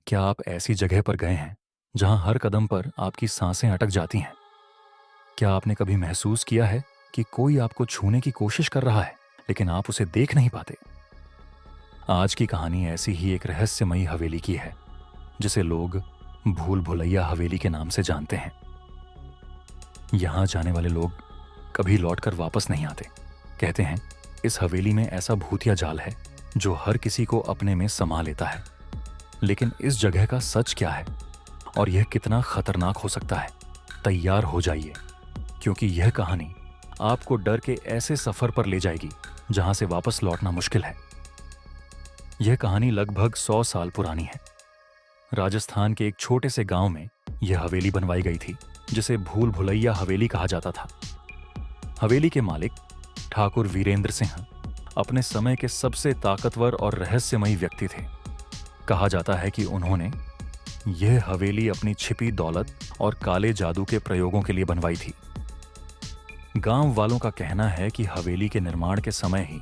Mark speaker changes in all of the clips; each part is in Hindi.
Speaker 1: क्या आप ऐसी जगह पर गए हैं जहां हर कदम पर आपकी सांसें अटक जाती हैं? क्या आपने कभी महसूस किया है कि कोई आपको छूने की कोशिश कर रहा है, लेकिन आप उसे देख नहीं पाते? आज की कहानी ऐसी ही एक रहस्यमयी हवेली की है, जिसे लोग भूल भुलैया हवेली के नाम से जानते हैं। यहां जाने वाले लोग कभी लौटकर वापस नहीं आते। कहते हैं, इस हवेली में ऐसा भूतिया जाल है जो हर किसी को अपने में समा लेता है। लेकिन इस जगह का सच क्या है और यह कितना खतरनाक हो सकता है? तैयार हो जाइए, क्योंकि यह कहानी आपको डर के ऐसे सफर पर ले जाएगी जहां से वापस लौटना मुश्किल है। यह कहानी लगभग 100 साल पुरानी है। राजस्थान के एक छोटे से गांव में यह हवेली बनवाई गई थी, जिसे भूल भुलैया हवेली कहा जाता था। हवेली के मालिक ठाकुर वीरेंद्र सिंह अपने समय के सबसे ताकतवर और रहस्यमयी व्यक्ति थे। कहा जाता है कि उन्होंने यह हवेली अपनी छिपी दौलत और काले जादू के प्रयोगों के लिए बनवाई थी। गांव वालों का कहना है कि हवेली के निर्माण के समय ही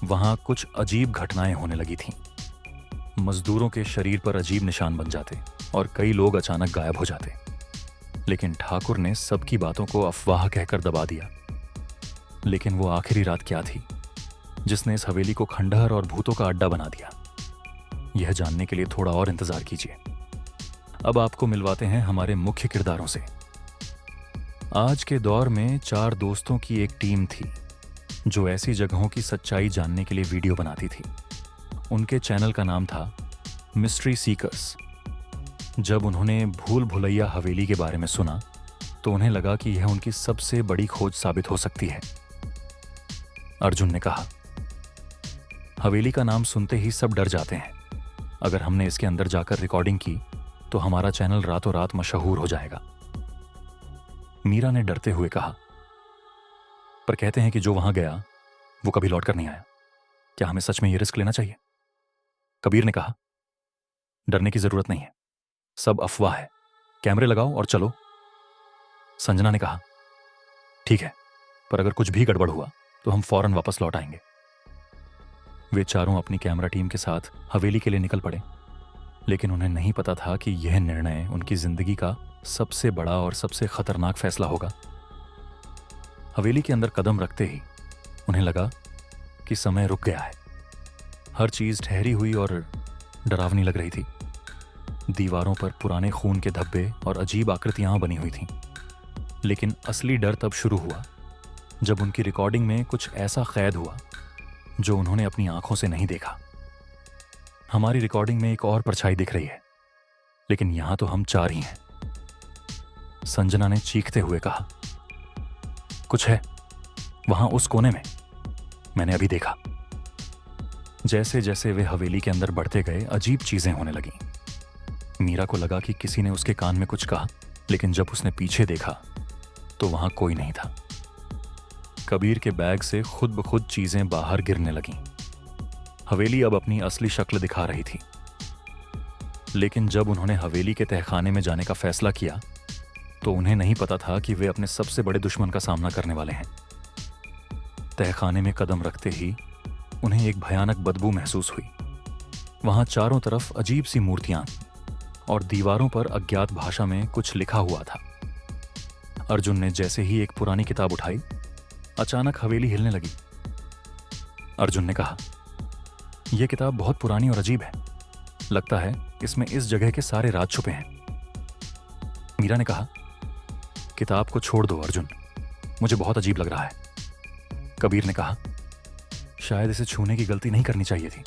Speaker 1: वहां कुछ अजीब घटनाएं होने लगी थीं। मजदूरों के शरीर पर अजीब निशान बन जाते और कई लोग अचानक गायब हो जाते। लेकिन ठाकुर ने सबकी बातों को अफवाह कहकर दबा दिया। लेकिन वो आखिरी रात क्या थी जिसने इस हवेली को खंडहर और भूतों का अड्डा बना दिया? यह जानने के लिए थोड़ा और इंतजार कीजिए। अब आपको मिलवाते हैं हमारे मुख्य किरदारों से। आज के दौर में 4 दोस्तों की एक टीम थी जो ऐसी जगहों की सच्चाई जानने के लिए वीडियो बनाती थी। उनके चैनल का नाम था मिस्ट्री सीकर्स। जब उन्होंने भूल भुलैया हवेली के बारे में सुना तो उन्हें लगा कि यह उनकी सबसे बड़ी खोज साबित हो सकती है। अर्जुन ने कहा, हवेली का नाम सुनते ही सब डर जाते हैं। अगर हमने इसके अंदर जाकर रिकॉर्डिंग की तो हमारा चैनल रातों रात मशहूर हो जाएगा। मीरा ने डरते हुए कहा, पर कहते हैं कि जो वहां गया वो कभी लौटकर नहीं आया। क्या हमें सच में यह रिस्क लेना चाहिए? कबीर ने कहा, डरने की जरूरत नहीं है, सब अफवाह है, कैमरे लगाओ और चलो। संजना ने कहा, ठीक है, पर अगर कुछ भी गड़बड़ हुआ तो हम फौरन वापस लौट आएंगे। वे चारों अपनी कैमरा टीम के साथ हवेली के लिए निकल पड़े। लेकिन उन्हें नहीं पता था कि यह निर्णय उनकी जिंदगी का सबसे बड़ा और सबसे खतरनाक फैसला होगा। हवेली के अंदर कदम रखते ही उन्हें लगा कि समय रुक गया है। हर चीज ठहरी हुई और डरावनी लग रही थी। दीवारों पर पुराने खून के धब्बे और अजीब आकृतियां बनी हुई थीं। लेकिन असली डर तब शुरू हुआ जब उनकी रिकॉर्डिंग में कुछ ऐसा कैद हुआ जो उन्होंने अपनी आंखों से नहीं देखा। हमारी रिकॉर्डिंग में एक और परछाई दिख रही है, लेकिन यहां तो हम 4 ही हैं। संजना ने चीखते हुए कहा, कुछ है वहां उस कोने में, मैंने अभी देखा। जैसे जैसे वे हवेली के अंदर बढ़ते गए अजीब चीजें होने लगीं। मीरा को लगा कि किसी ने उसके कान में कुछ कहा, लेकिन जब उसने पीछे देखा तो वहां कोई नहीं था। कबीर के बैग से खुद ब खुद चीजें बाहर गिरने लगीं। हवेली अब अपनी असली शक्ल दिखा रही थी। लेकिन जब उन्होंने हवेली के तहखाने में जाने का फैसला किया तो उन्हें नहीं पता था कि वे अपने सबसे बड़े दुश्मन का सामना करने वाले हैं। तहखाने में कदम रखते ही उन्हें एक भयानक बदबू महसूस हुई। वहां चारों तरफ अजीब सी मूर्तियां और दीवारों पर अज्ञात भाषा में कुछ लिखा हुआ था। अर्जुन ने जैसे ही एक पुरानी किताब उठाई, अचानक हवेली हिलने लगी। अर्जुन ने कहा, यह किताब बहुत पुरानी और अजीब है, लगता है इसमें इस जगह के सारे राज छुपे हैं। मीरा ने कहा, किताब को छोड़ दो अर्जुन, मुझे बहुत अजीब लग रहा है। कबीर ने कहा, शायद इसे छूने की गलती नहीं करनी चाहिए थी।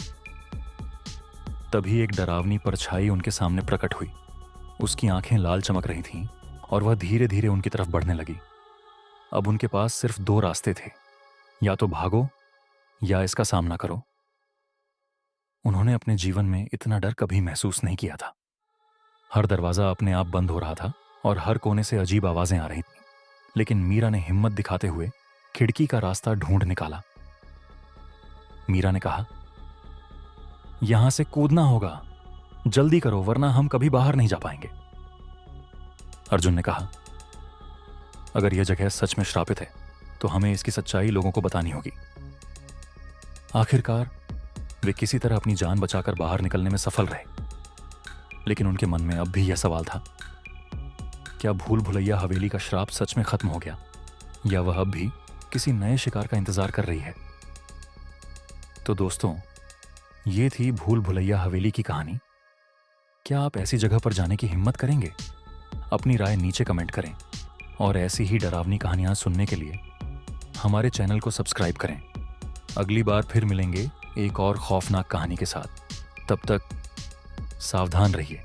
Speaker 1: तभी एक डरावनी परछाई उनके सामने प्रकट हुई। उसकी आंखें लाल चमक रही थीं और वह धीरे धीरे उनकी तरफ बढ़ने लगी। अब उनके पास सिर्फ 2 रास्ते थे, या तो भागो या इसका सामना करो। उन्होंने अपने जीवन में इतना डर कभी महसूस नहीं किया था। हर दरवाजा अपने आप बंद हो रहा था और हर कोने से अजीब आवाजें आ रही थीं। लेकिन मीरा ने हिम्मत दिखाते हुए खिड़की का रास्ता ढूंढ निकाला। मीरा ने कहा, यहां से कूदना होगा, जल्दी करो वरना हम कभी बाहर नहीं जा पाएंगे। अर्जुन ने कहा, अगर यह जगह सच में श्रापित है तो हमें इसकी सच्चाई लोगों को बतानी होगी। आखिरकार वे किसी तरह अपनी जान बचाकर बाहर निकलने में सफल रहे। लेकिन उनके मन में अब भी यह सवाल था, क्या भूल भुलैया हवेली का श्राप सच में खत्म हो गया, या वह अब भी किसी नए शिकार का इंतजार कर रही है। तो दोस्तों, ये थी भूल भुलैया हवेली की कहानी। क्या आप ऐसी जगह पर जाने की हिम्मत करेंगे? अपनी राय नीचे कमेंट करें और ऐसी ही डरावनी कहानियां सुनने के लिए हमारे चैनल को सब्सक्राइब करें। अगली बार फिर मिलेंगे एक और खौफनाक कहानी के साथ। तब तक सावधान रहिए।